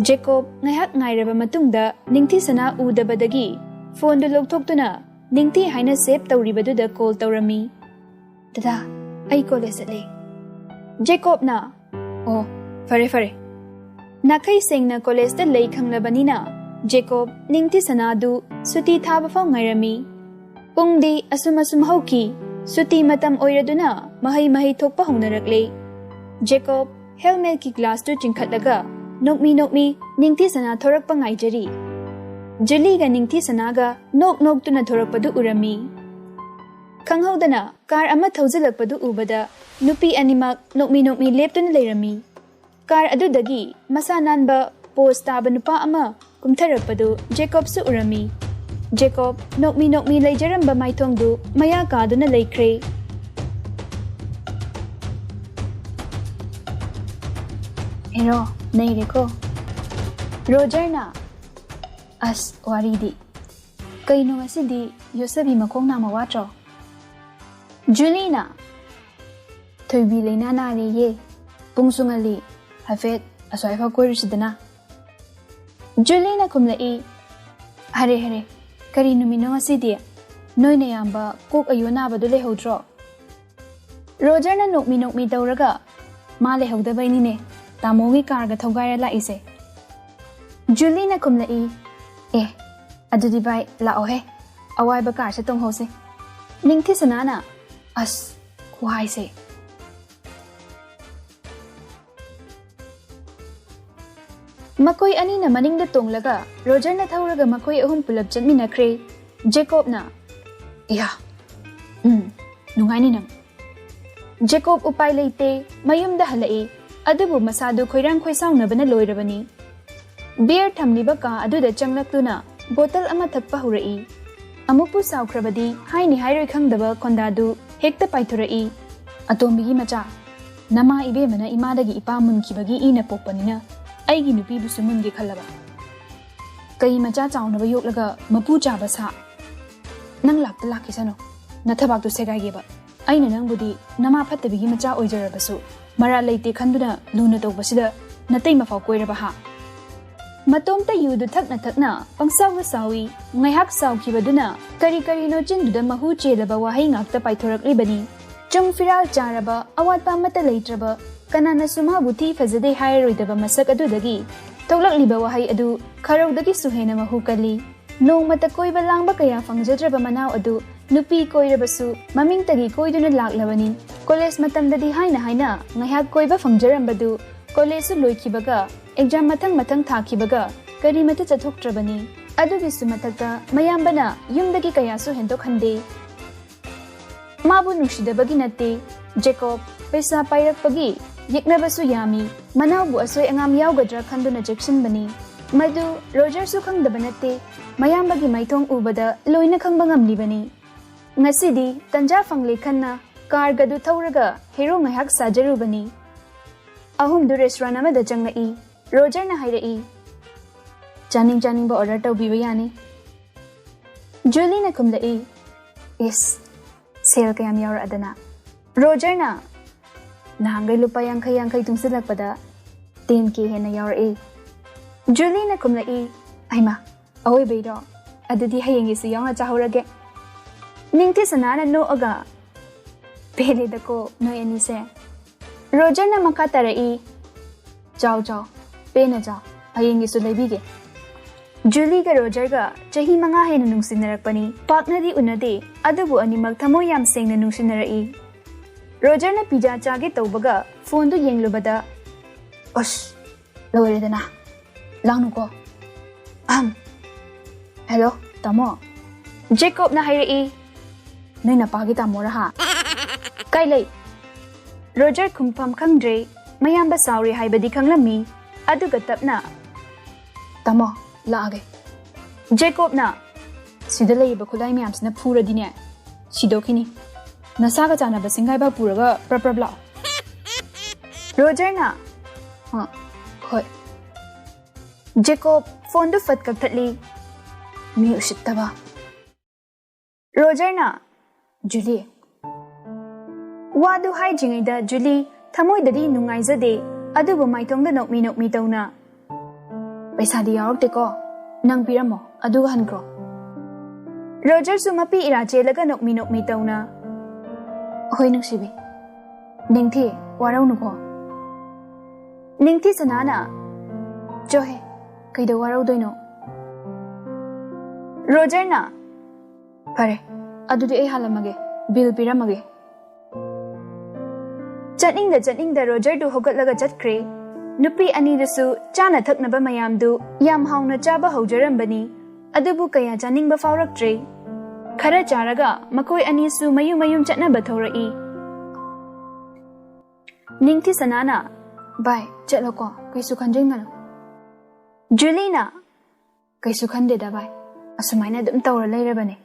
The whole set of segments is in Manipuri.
Jacob ngayhak ngairaba matungda ningthi sana udabadagi phone du lokthokduna ningthi haina save tawribaduda call tawrami. Dada, ai college le. Jacob na. Oh, fare. Nakai sengna college da lei khanglabanina Jacob ningthi sana du suti thaba faw ngairami. Pungdi asum hauki suti matam oiraduna mahay thokpa hongnarakle. Jacob helmet ki glass tu chingkhatlaga nokmi ningthi sana thorakpa ngaijari. Julie ga ningthi sana ga nok tuna thorakpadu urami. Khanghaudana car ama thaujalakpadu ubada nupi animak nokmi leptuna leirami. Car adudagi masa nanba post taba nupa ama kumtharakpadu Jacob su urami. Jacob nokmi leijaramba maithongdu maya kaduna leikre. Hero naireko. Roger na. As waridi. Kaino ngasidi yosabi makong nama watro. Julie na. Thoibi leina na re ye. Pungsungali hafet aswaifa koirisidana. Julie na kumlai. Hare. Kari numino ngasidi. Noi na yamba kok ayona badu lehodro. Roger na nokmi tawraga. Ma lehodabay nine. Tamogi karga thogayra laise. Julie na kumlai. Adudi bai lao he. Awai bakar se tong hose. Ningthi sanana. As kuhai se. Makoi ani na maning da tonglaga. Roger na thauraga makoi ahum pulap chatminakre. Jacob na. Nungai ni nang. Jacob upay leite mayum da halai. Adubu masadu khoirang khoisaung na bana loirabani. Beer thamliba ka aduda changlaktuna bottle ama thakpa hurai. Amupu saukrabadi haini hairoi khangdaba kondadu hekta paithurai. Atombigi macha. Nama ibe mana imadagi ipa munkibagi ina pokpanina. Aigi nupi busu mungi khalaba. Kai macha chaunaba yoklaga mapu chaba sa. Nang lakta lakisano. Nathabaktu segaigeba. Aina nangbudi nama phattabigi macha oijarabasu. Mara leite khanduna luna tawbasida natai mafau koiraba ha. Matomta yudu thakna pangsawa sawi ngaihak saukibaduna kari no chinduda mahu chelaba wahai ngakta paithorakribani. Chung firal charaba awatpa mata leitraba kanana suma buthi fazade hairoidaba masak adudagi tolakliba wahai adu kharaudagi suhena mahu kali. Nong mata koiba langba kaya fangjadraba manaw adu nupi koirabasu mamingtagi koiduna laklabani. College matamdadi haina ngaihak koiba fangjarambadu college loikibaga exam matang thakibaga kari mata chathoktrabani. Adugi sumatakta mayambana yumdagi kayasu hendok hande. Mabu nushidabagi natte Jacob paisa pairakpagi yeknabasu yami manabu asoi angam yawgadra khanduna jacksonbani. Madu Roger su khangdaba natte mayambagi maithong ubada loina khangba ngamlibani. Ngasidi tanja fangle khanna car gadu thauraga hero ngaihak sajarubani. Ahum du restaurant amada changai. Roger na hairai. Janing ba order tawbiba yani. Julie na kumlai. Yes. Sale kayam yawra adana. Roger na. Nahanggay lupa yankay tungsilakpada 10K hena yawra. Julie na kumlai. Ay ma. Aoy baydo. Adudi hayang isu yaw na chahurage. Ningti sanana no aga. Pele dako no yanise. Roger na makatarai. Ciao. Pena jaw. Hayang isu laibige. Julie ga Roger ga chahi manga hai na nungsinnarakpani. Pakna di unade adubu animag thamo yam seng na nungsinnarai. Roger na pizza chage tawbaga phone du yenglubada. Osh. Loiredana. Langnu ko. Hello, tamo. Jacob na hairai. Noi na pagi tamo raha. Kailai. Roger kumpham khangdre mayamba sauri haibadi khanglami. Aduga tapna. Tamo. Laage. Jacob na. Sida laiba khulai mayamsina phuradine. Sidokini. Nasaga chana ba singai ba puraga prapra. Roger na. Hoi. Jacob phone du fat kak thatli. Mi usittaba. Roger na. Julie. Wadu hai jingaida Julie thamoi dadi nungaizade adubu maithongda nokmi tawna. पैसादी यावरक्तेको नंग पिरमो अदुगा हनक्रो रोजर सु मपी इरा चेलगा नोकमी तौना होय नुंगसिबी निंगथि वारौनुको निंगथि सनाना जोहे कइदो वारौदोइनो रोजर ना फरे अदुदि ए हालमगे बिल पिरमगे चटनिंग रोजर दु होगतलगा चटख्रे नुपी अनीदसु चाना थकनबा मयामदु याम हाउना चाबा हौजरंबनी अदुबु कया चानिंगबा फावरक्त्रे खरा चारगा मकोय अनीसु मयुम चटनबा थौरई निंगथि सनाना बाय चलोको कैसु खंजिंगनो जुलीना कैसु खंदेदा बाय असुमाइना दम तौरा लेरबने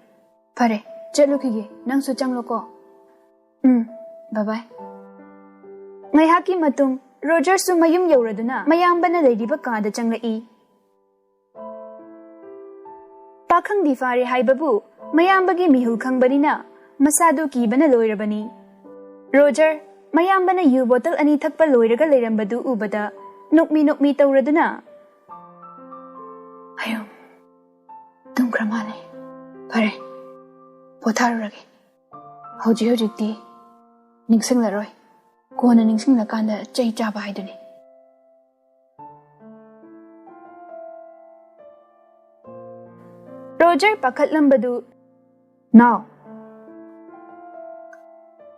फरे चलुखिगे नंगसु चंगलोको bye bye ngayhaki matung Roger su mayum yauraduna mayambana leiriba kaada changlai pakhang di fare haibabu mayambagi mihul khangbanina masadu kibana loirabani Roger mayambana yu bottle ani thakpa loiraga leirambadu ubada nokmi tauraduna ayum tum kramale pare potharurage hojikti ningsinglaroi कोना निंगसिंगला कांदा चै चाबा हाइदुनी रोजर पखतलंबदु नाउ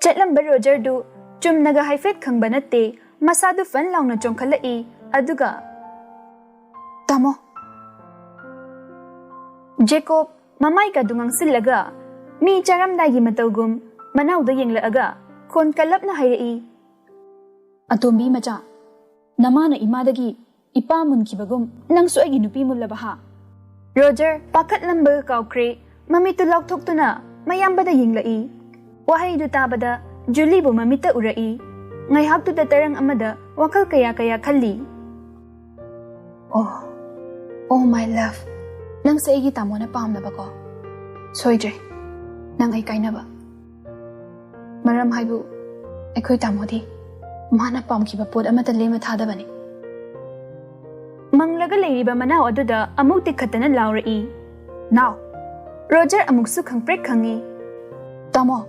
चटलंब रोजर दु चुमनगा हाइफेट खंगबा नते मसादु फन लाउना चोंखलई अदुगा तामो जेकोब ममाई का दुंगंसिलगा मी चरमदागी मतौगुम मनाउदा येंगलागा खोन कलपना हाइरई अतोंबी मचा नमाना इमादगी इपा मुनखिबगुम नंगसु अगी नुपी मुल्लबहा रोजर पाखतलंब काउक्रे ममितु लाउथोक्तुना मयामबदा यिंगलई वाहैदु ताबदा जुलीबु ममिता उरई ngayhaktuda tarang amada wakhal kaya khalli oh my love nang sa igi tamona pamnaba ko soidre nang ai kainaba maram haibu aikoi tamodi mana pamkiba pot amata lema thadabani manglaga leiriba manau aduda amuk tikhatana lauri now Roger amuk su khangprek khangi tamo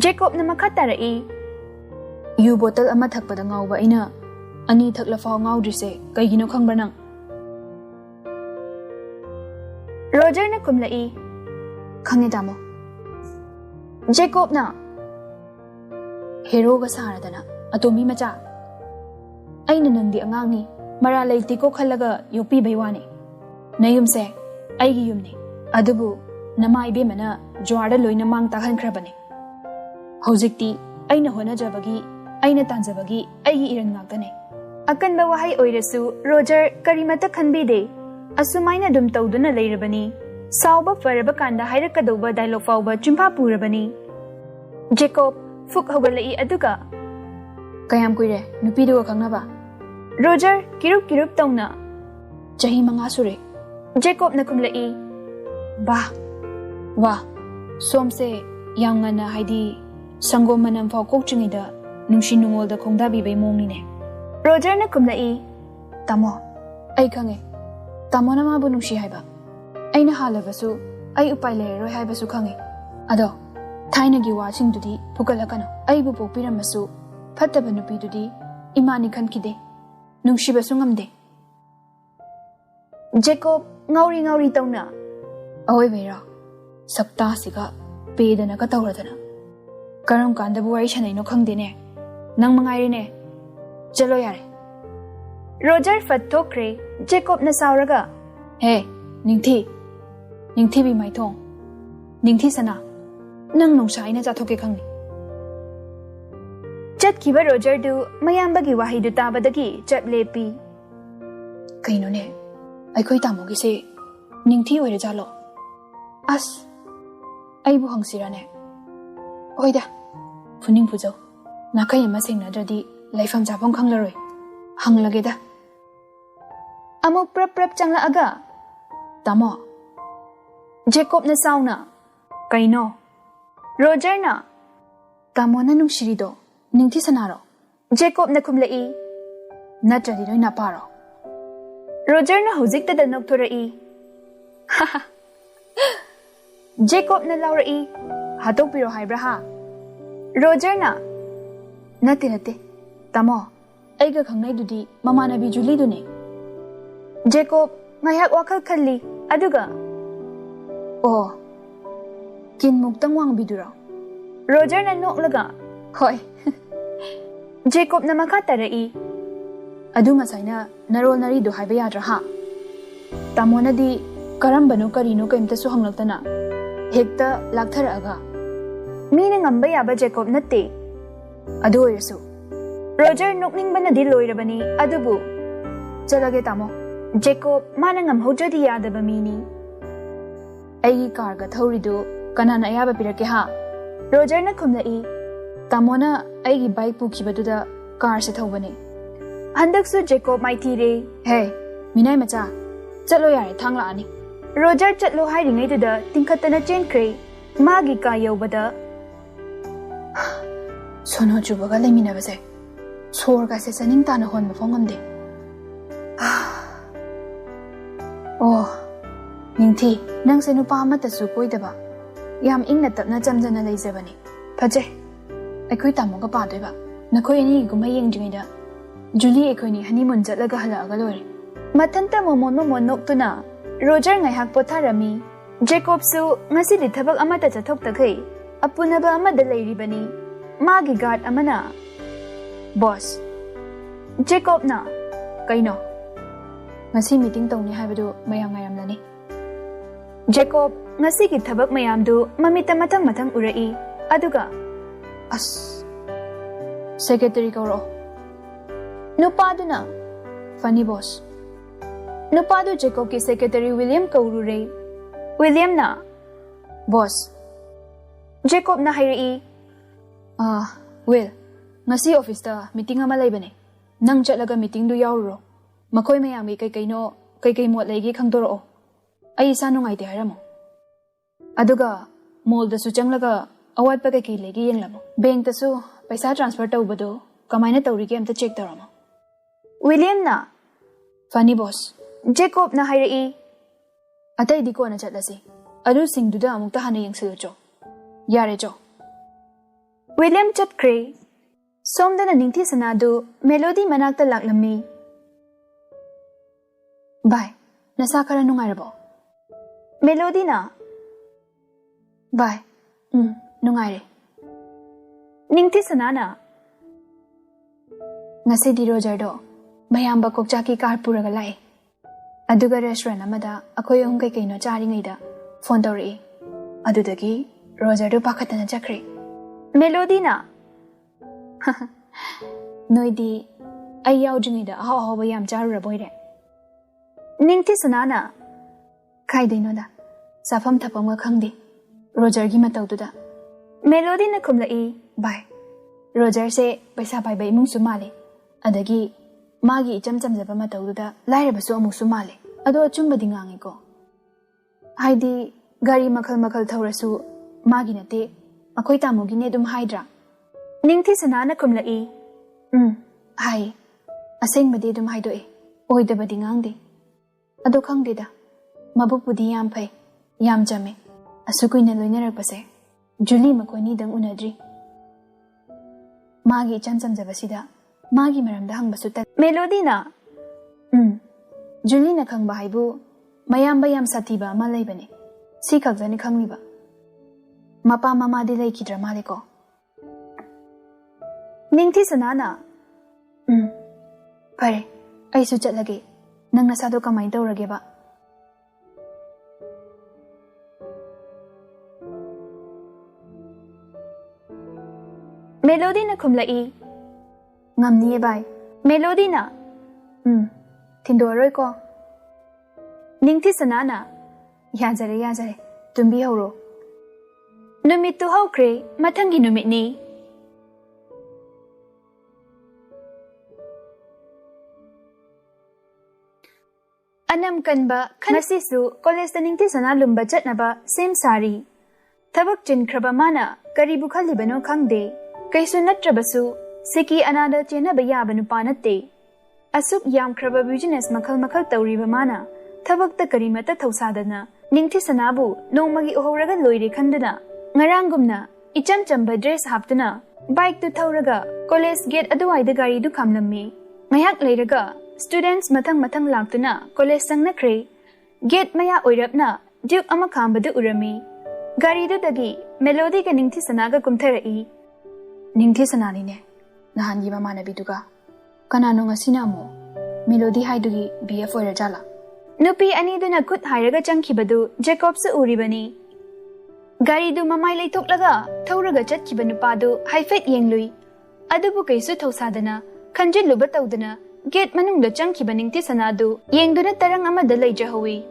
Jacob na makatarai yu bottle ama thakpada ngawba ina ani thakla faw ngawdrise kaigino khangbra nang Roger na kumlai khangi tamo Jacob na hero ga saradana atomi macha aina nangdi angangni mara leiti ko khalaga yopi baiwani nayumse aigi yumni adubu nama ibe mana jwada loina mang takhan khrabani hojikti aina hona jabagi aina tanjabagi aigi iran ngakane akanba wahai oirasu Roger karimata khanbide asumaina dum tawduna leirabani sauba faraba kanda hairakadoba dialogue fawba chimpa purabani Jacob fuk hogalai aduga kayam kuire nupidu ga khangnaba Roger kirup tawna chahi manga sure Jacob na kumlai ba wa somse yangana haidi sangom manam faw kokchingida nungshi nungolda khongdabi bai mongni ne Roger na kumlai tamo ai khange tamo na mabu nungshi haiba aina halabasu ai upai le roi haibasu khange ado thaina gi waching dudi phukalakano ai bu pokpiramasu phattaba nupi dudi imani khankide nungshi basu ngamde Jacob ngauri tawna awai beira sakta siga pedana ka tawradana karam kanda bu wari shanai no khangde ne nang mangai ne chalo yare Roger fattokre Jacob na sauraga he ningthi bi mai thong ningthi sana nang nongsa ina chathoke khangni chatkiba Roger du mayambagi wahidu tabadagi chatlepi kaino ne aikoi tamogi se ningthi oire jalo as aibu hangsirane oida funing pujo nakai ma sengnadradi laifam japong khanglaroi hanglage da amo prap changla aga tamo Jacob na sauna kaino Roger na tamo na nungshirido ningthi sanaro Jacob na kumlai natradi roi na paro Rogerna hojiktada nokthorei. Haha. Jacobna laurei. Hatokpiro haibra ha. Rogerna. Nate. Tamo. Aiga khangnai dudi mamanabi Julie dune. Jacob ngayak wakhal khalli aduga. Oh. Kin muktang wang bidura. Rogerna noklaga. Hoi. Jacob na makatarai. Adu ngasaina narol naridu haiba yadra ha. Tamona di karambano karino kaimta su hanglaktana. Hekta laktharaga. Mina ngamba yaba Jacob natte. Adu oirasu. Roger nokningbana di loirabani adubu. Chalage tamo. Jacob mana ngamhojadi yadaba mini. Aigi karga thoridu kanana ayaba pirake ha. Roger na khumlai. Tamona aigi bike pukhibaduda car se thobani. Handaksu Jacob maithire. Hey, minai macha. Chalo yare thangla ani. Roger chatlo hairingai duda tingkhatana chenkre. Magi ka yobada. Sono chubaga lemina base. Sorga se saning tana hon mafongamde. Oh, ningthi nang se nupa amata su koidaba. Yam ingna tapna chamjana leijabani. Phaje. Aikoi tamoga padoiba. Nakoi ani guma yengjingida. Julie aikoi honeymoon chatlaga halaaga lore. Mathanta momon noktuna Roger ngaihak potharami. Jacob su ngasidi thabak amata chathoktakhai. Apunaba amada leiribani. Magi guard amana. Boss. Jacob na. Kaino. Ngasi meeting tawni haibadu mayam ngayamlani. Jacob ngasi gi thabak mayamdu mamita mathang urai. Aduga. As. Secretary kauro. Nupaduna. Funny boss. Nupadu Jacob ki secretary William kauru re. William na. Boss. Jacob na hairi. Will. Ngasi office ta meeting ama laibane. Nang chatlaga meeting du yauro. Makoi mayami kay mot laigi khangdoro. Ai isa nungaite haramo. Aduga mall da su changlaga awat pa kay laigi yenglamo. Bank ta su paisa transfer tawbado kamaina tawrige amta check taramo. William na. Funny boss. Jacob na hairi. Atay di ko na chatlasi. Adu singduda amukta hana yengsilu jo. Yare jo. William chatkre. Somdana ningthi sanadu melody manakta laklami. Bye. Nasa kara nungairabo. Melody na. Bye. Nungaire. Ningthi sanana. Ngasi di Roger do. Mayamba kokchaki car puraga lai. Aduga restaurant amada akoi ahum kai kaino charingaida phone tawri. Adudagi Roger do pakhatana chakre. Melody na. Noidi ai yaujingida ahaw bayam charuraboire. Ningthi sanana. Khaidino da. Safam thapamga khangdi. Roger gi matawduda. Melody na khumlai. Bye. Roger se paisa bai bai mung sumale. Adagi magi chamjaba matawduda lairabasu amuk sumale. Ado achumbadi ngangi ko. Haidi gari makhal thawrasu magi nate akoi tamogi ne dum haidra. Ningthi sanana khumlai. Hai. Asengmadi dum haidoi. Oidabadi ngangdi. Ado khangdida. Mabupudi yam phai. Yam jame. Asukuina loinarakpase. Julie makoni dang unadri. Magi chamjabasida. Magi maramda hangbasu ta. Melody na. Julie na khangba haibu. Mayamba yam satiba ama laibane. Si khakjani khangliba. Mapa mama di laikidra maliko. Ningthi sanana. Pare. Aisu chatlage. Nang nasado kamay tawrage ba? Melody na khumlai. Ngamniye bai. Melody na. Tindoroy ko. Ningthi sanana. Yajare. Tumbi hauro. Numit tu haukre. Mathangi numit ni. Anam kanba khanasisu college ningthi sana lumba chatnaba same sari. Thabak chinkraba mana karibu khalibano khangde. Kaisu natrabasu siki anada chenaba yabanu panatte. Asuk yamkraba business makal tawriba mana thabakta karimata thausadana ningthi sanabu nongmagi ohoraga loire khanduna ngarangumna icham chamba dress haptuna bike tu thauraga college gate aduwaida gari du khamlammi mayak leiraga students mathang laktuna college sangnakre gate maya oirapna duke ama khambadu urami gari du dagi melody ga ningthi sanaga kumtharai ningthi sanani ne nahangi mama biduga kanano ngasina mo melody haidugi bf oirajala nupi ani duna khut hairaga changkhibadu jacob su uribani gari du mamai leithoklaga thauraga chatkiba nupadu haifet yenglui adubu kaisu thausadana khanjilluba tawdana gate manungda changkhiba ningthi sanadu yengduna tarang amada leijahawi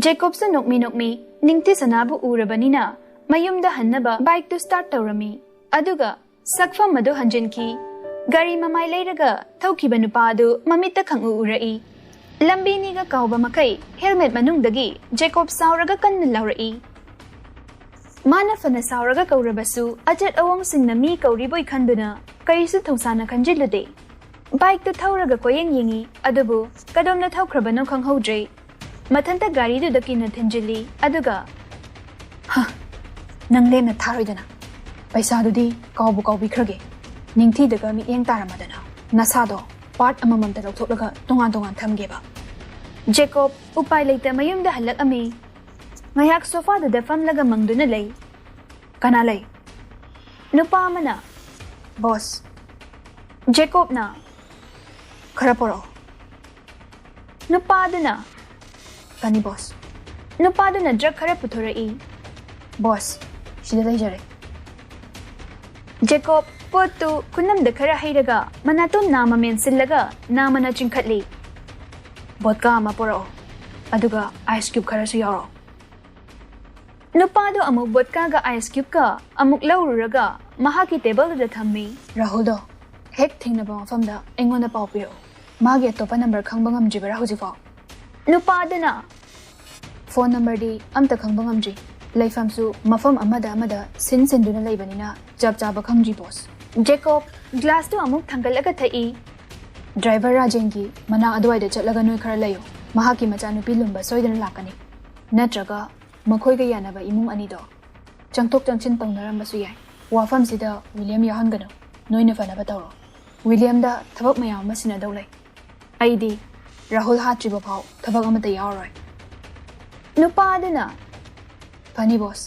jacob su nokmi ningthi sanabu urabanina mayumda hannaba bike tu start tawrami aduga sakfam madu hanjinki gari mamai leiraga thaukiba nupadu mamitta khangu urai lambi ga kauba makai helmet manungdagi jacob sauraga kanna laurai mana fana sauraga kaurabasu ajat awang singna mi kauriboi khanduna kaisu thosana khanjilude bike tu thauraga koyeng yengi adubu kadomna thaukrabano khanghodre mathanta gari du dakina thenjili aduga ha nangle na tharoidana paisa dudi kaubu bikrage ningthi daga mi yeng taramadana nasado part amamamta lauthoklaga tongan thamgeba jacob upai leita mayumda halak ami ngayak sofa da famlaga mangduna lei kana lei nupa amana boss jacob na kharaporo nupa duna kani boss nupa duna drug khara puthorai boss sida leijare jacob potu kunam da khara hairaga manatum nama mensillaga namana chinkhatli vodka ama poro aduga ice cube khara su yaro nupado amuk vodka ga ice cube ka amuk laururaga mahaki table da thammi rahul do hek thingna ba famda engona pau piro mage topa number khangba ngamji bara hojifo nupadana phone number di amta khangba ngamji leifam su mafam amada sin duna leibanina jab jaba khangji boss jacob glass tu amuk thangalaga thai driver rajengi mana adwai da chatlaga noi khara layo mahaki macha nupi lumba soidana lakani natraga makhoi ga yanaba imung ani do changtok changchin tongnaram basu yai wafam sida william yahangano noina fana batawro william da thabak mayam masina dawlai aidi rahul hatriba phau thabak amata yawroi nupa aduna funny boss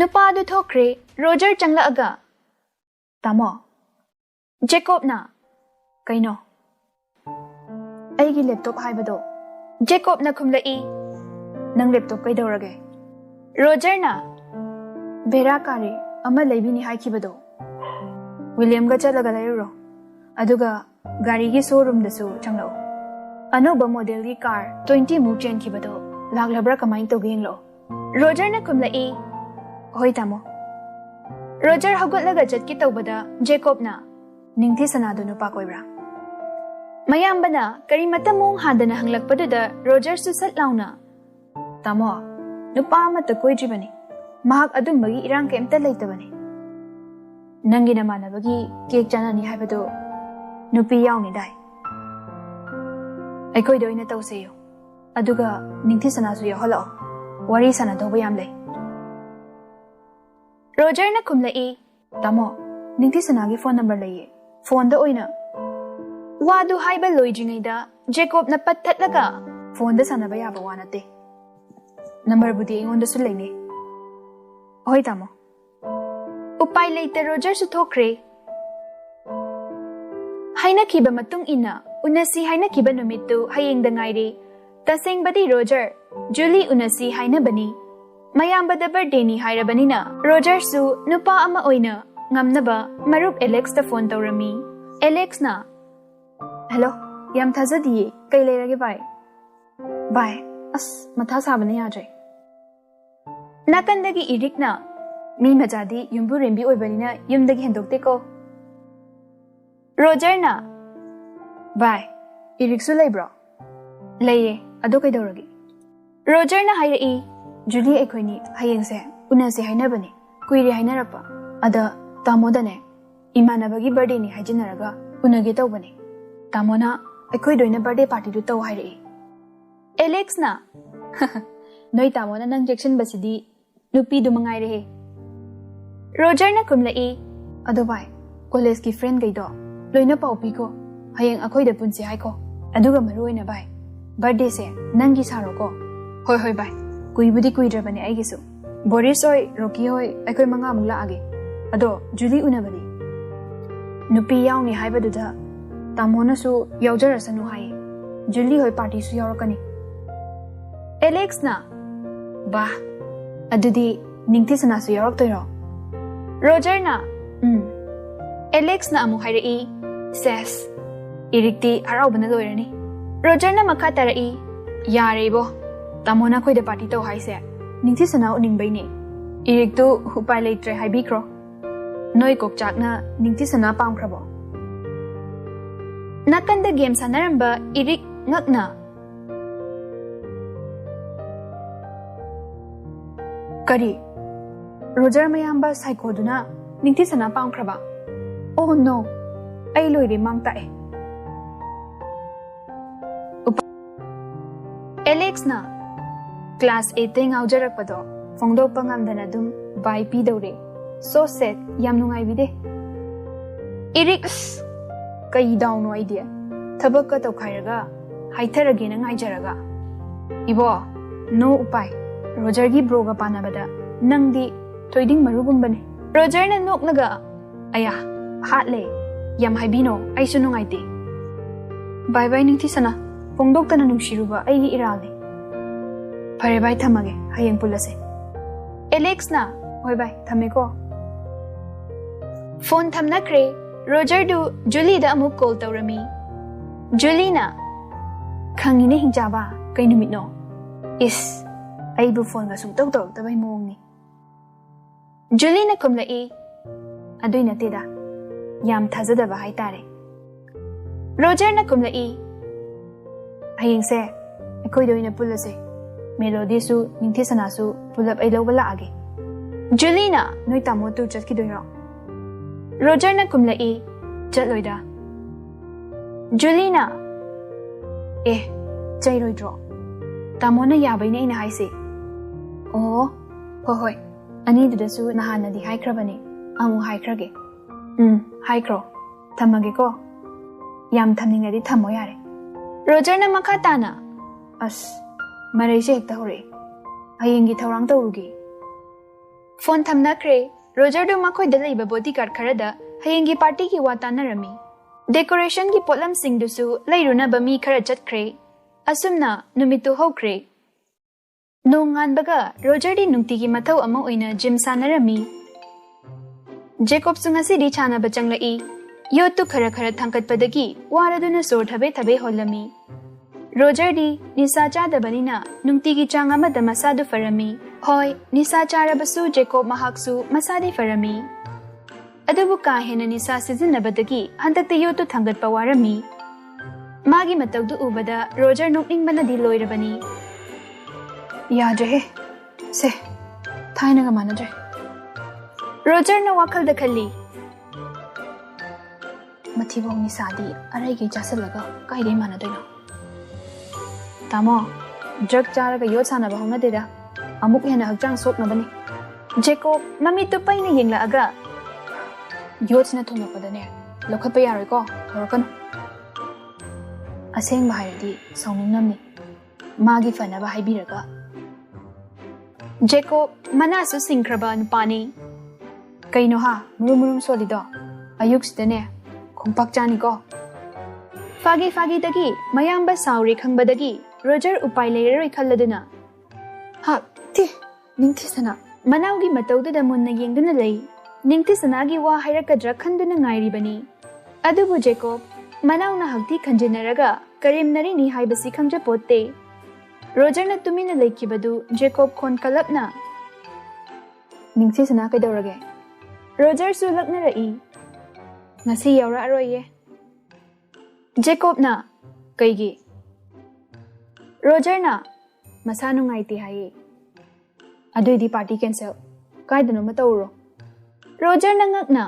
nupa du thokre roger changla aga tamo jacob na kaino aigi laptop haibado jacob na khumlai nang laptop kai dawrage roger na bera kare ama leibini haikibado william ga chalaga lairo aduga gari gi showroom da su changlo anoba model gi car 20 mu chen kibado laglabra kamai to genglo roger na khumlai hoi tamo roger hagotlaga chatki tawbada jacob na ningthi sanadu nupa koibra mayambana karimata mong hadana hanglakpaduda roger su sat launa tamo nupa amata koidribani mahak adumbagi irang kemta leitabani nangi namanabagi cake chanani haibado nupi yauni dai aikoi doina tawseyo aduga ningthi sanasu yaholao wari sana doba yam lei roger na khumlai tamo ningthi sanagi phone number leiye phone da oina wadu haiba loijingaida jacob na pathatlaga phone da sanaba yaba wanate number budi ingonda su leine hoi tamo upai leite roger su thokre haina kiba matung ina unasi haina kiba numittu hayeng da ngairi taseng badi roger julie unasi haina bani mayamba da birthday ni hairabani na roger su nupa ama oina ngamnaba marup alex da phone tawrami alex na hello yam thazadi kai leirage bye as matha sabane yajai nakandagi irikna mi majadi yumbu rembi oibanina yumdagi hendokte ko roger na bye iriksu leibro leye ado kai doragi roger na hairi julie ekoini hayengse unase hainabani kuiri hainarapa ada tamodane imanabagi birthday ni hajinaraga unage tawbani tamona ꯑꯩꯈꯣꯏ ꯗꯣꯏꯅ ꯕꯔꯊꯗꯦ ꯄꯥꯔꯇꯤꯗꯨ ꯇꯧ ꯍꯥꯏꯔꯛꯏ ꯑꯦꯂꯦꯛꯁꯅ ꯅꯣꯏ ꯇꯥꯃꯣꯅ ꯅꯪ ꯆꯦꯛꯁꯤꯟꯕꯁꯤꯗꯤ ꯅꯨꯄꯤꯗꯨ ꯃꯉꯥꯏꯔꯦꯍꯦ ꯔꯣꯖꯔꯅ ꯀꯨꯝꯂꯛꯏ ꯑꯗꯣ ꯚꯥꯏ ꯀꯣꯂꯦꯖꯀꯤ ꯐ꯭ꯔꯦꯟꯒꯩꯗꯣ ꯂꯣꯏꯅ ꯄꯥꯎ ꯄꯤꯈꯣ ꯍꯌꯦꯡ ꯑꯩꯈꯣꯏꯗ ꯄꯨꯟꯁꯤ ꯍꯥꯏꯈꯣ ꯑꯗꯨꯒ ꯃꯔꯨꯑꯣꯏꯅ ꯚꯥꯏ ꯕꯔꯊꯗꯦꯁꯦ ꯅꯪꯒꯤ ꯁꯥꯔꯣꯀꯣ ꯍꯣꯏ ꯍꯣꯏ ꯚꯥꯏ ꯀꯨꯏꯕꯨꯗꯤ ꯀꯨꯏꯗ꯭ꯔꯕꯅꯦ ꯑꯩꯒꯤꯁꯨ ꯕꯣꯔꯤꯁ ꯍꯣꯏ ꯔꯣꯀꯤ ꯍꯣꯏ ꯑꯩꯈꯣꯏ ꯃꯉꯥꯃꯨꯛ ꯂꯥꯛꯑꯒꯦ ꯑꯗꯣ ꯖꯨꯂꯤ ꯎꯅꯕꯗꯤ ꯅꯨꯄꯤ ꯌꯥꯎꯅꯤ ꯍꯥꯏꯕꯗꯨꯗ ꯇꯥꯃꯣꯅꯁꯨ ꯌꯥꯎꯖꯔꯁꯅꯨ ꯍꯥꯏꯌꯦ ꯖꯨꯂꯤ ꯍꯣꯏ ꯄꯥꯔꯇꯤꯁꯨ ꯌꯥꯎꯔꯛꯀꯅꯤ ꯑꯦꯂꯦꯛꯁꯅ ꯕꯥ ꯑꯗꯨꯗꯤ ꯅꯤꯡꯊꯤꯁꯅꯥꯁꯨ ꯌꯥꯎꯔꯛꯇꯣꯏꯔꯣ ꯔꯣꯖꯔꯅ ꯑꯦꯂꯦꯛꯁꯅ ꯑꯃꯨꯛ ꯍꯥꯏꯔꯛꯏ ꯁꯦꯁ ꯏꯔꯤꯛꯇꯤ ꯍꯔꯥꯎꯕꯅ ꯂꯣꯏꯔꯅꯤ ꯔꯣꯖꯔꯅ ꯃꯈꯥ ꯇꯥꯔꯛꯏ ꯌꯥꯔꯦ ꯏꯕꯣ ꯇꯥꯃꯣꯅ ꯑꯩꯈꯣꯏꯗ ꯄꯥꯔꯇꯤ ꯇꯧ ꯍꯥꯏꯁꯦ ꯅꯤꯡꯊꯤꯁꯅꯥ ꯎꯅꯤꯡꯕꯩꯅꯦ ꯏꯔꯤꯛꯇꯨ ꯎꯄꯥꯏ ꯂꯩꯇ꯭ꯔꯦ ꯍꯥꯏꯕꯤꯈ꯭ꯔꯣ ꯅꯣꯏ ꯀꯣꯛꯆꯥꯛꯅ ꯅꯤꯡꯊꯤꯁꯅꯥ ꯄꯥꯝꯈ꯭ꯔꯕꯣ ꯅꯥꯀꯟꯗ ꯒꯦꯝ ꯁꯥꯟꯅꯔꯝꯕ ꯏꯔꯤꯛ ꯉꯛꯅ ꯀꯔꯤ ꯔꯣꯖꯔ ꯃꯌꯥꯝꯕ ꯁꯥꯏꯀꯣꯗꯨꯅ ꯅꯤꯡꯊꯤꯁꯅꯥ ꯄꯥꯝꯈ꯭ꯔꯕ ꯑꯣ ꯅꯣ ꯑꯩ ꯂꯣꯏꯔꯦ ꯃꯥꯡ ꯇꯥꯛꯑꯦ ꯑꯦꯂꯦꯛꯁꯅ ꯀ꯭ꯂꯥꯁ 8ꯇꯩ ꯉꯥꯎꯖꯔꯛꯄꯗꯣ ꯐꯣꯡꯗꯣꯛꯄ ꯉꯝꯗꯅ ꯑꯗꯨꯝ ꯕꯥꯏ ꯄꯤꯗꯧꯔꯦ ꯁꯣ ꯁꯦꯠ ꯌꯥꯝ ꯅꯨꯡꯉꯥꯏꯕꯤꯗꯦ ꯏꯔꯤꯛ ꯀꯩ ꯗꯥꯎꯅꯣ ꯑꯩꯗꯤ ꯊꯕꯛꯀ ꯇꯧꯈꯥꯏꯔꯒ ꯍꯥꯏꯊꯔꯒꯦꯅ ꯉꯥꯏꯖꯔꯒ 이보, no 우파이. 로저기 브로가 빠나바다. 낭디 토이딩 마루군바네. 로저는 녹나가. 아야, 핫레. 얌 하이비노. 아이수 농아이디. 바이바이 닝티사나. 퐁독다나 눅시루바 아이기 이라네. 바이바이 탐하게. 하이행 불러세. 엘렉스나. 호이바이 탐메고. 폰 탐나크레. 로저도 줄리다 아무 콜 떠오르미. 줄리나. 강이네 힝자바. Kay numit no? Is, ay bufon nga sumtaw-taw tabay moong ni. Julie na kumlai, adoy na tida, yam tazada ba hay tare. Roger na kumlai, ayeng se, ako'y doy na pula se, melody su, ningtisa na su, pulap ay law wala agi. Julie na, noy tamo tu chat ki doy ro. Roger na kumlai, chat loy da. Julie na, chay roy draw. Tamona yabay na inahay si. Oo, hohoy. Ani dudasu nahana di haikra bani. Amu haikra ge. Haikro. Tamage ko. Yam tamning na di tamo yare. Roger na makata na. As, maray siya hekta hore. Hayingi taurang taurugi. Phone tam na kre. Roger do makoy dala iba bodyguard karada. Hayingi party ki wata na rami. Decoration ki potlam sing dusu layro na bami karajat kre. Asumna numitu hokre. Nongan baga Roger di nungtigi mataw ama oina gym sanarami. Jacob sungasi di chana bachang lai. Yotu khara khara thangkat padagi waraduna sor thabe holami. Roger di nisa chada banina nungtigi changa mada masadu farami. Hoy nisa chara basu Jacob mahaksu masadi farami. Adubu kahena nisa sizin badagi handakte yotu thangkat pawarami. Magi matawdu ubada Roger nukning bana di loirabani. Yadre he. Se. Thai na manadre. Roger na Wakhal da khalli. Mathibong ni sadi arai gi jasalaga kai dei manadoina. Tamo drug charaga yot sana ba hongna deda. Amuk hena hakjang sokna bani. Jacob mami tu pai na yengla aga. Yot na thongna padane. Lokhat pa yaroi ko. Thorakan. Aseng bahayadi saunung namni. Magi fanaba haibiraga. Jacob manasu singkraba nupani. Kaino ha murum solido. Ayuk sidane khongpak chani ko. Fagi dagi mayamba sauri khangbadagi Roger upai leiroi khalladuna. Ha ti ningthisana manaugi matawda munna yengduna lei. Ningthisanagi wa hairakadra khanduna ngairibani. Adubu Jacob Manauna hagti khanjinaraga karimnari ni haibasi khangja potte. Roger na tumina laikibadu Jacob khon kalapna. Ningthisana kaidorage. Roger su lakna rai. Ngasi yaura aroye. Jacob na kaigi. Roger na masanu ngaiti hai. Adui di party cancel. Kaidano matawro. Roger na ngakna.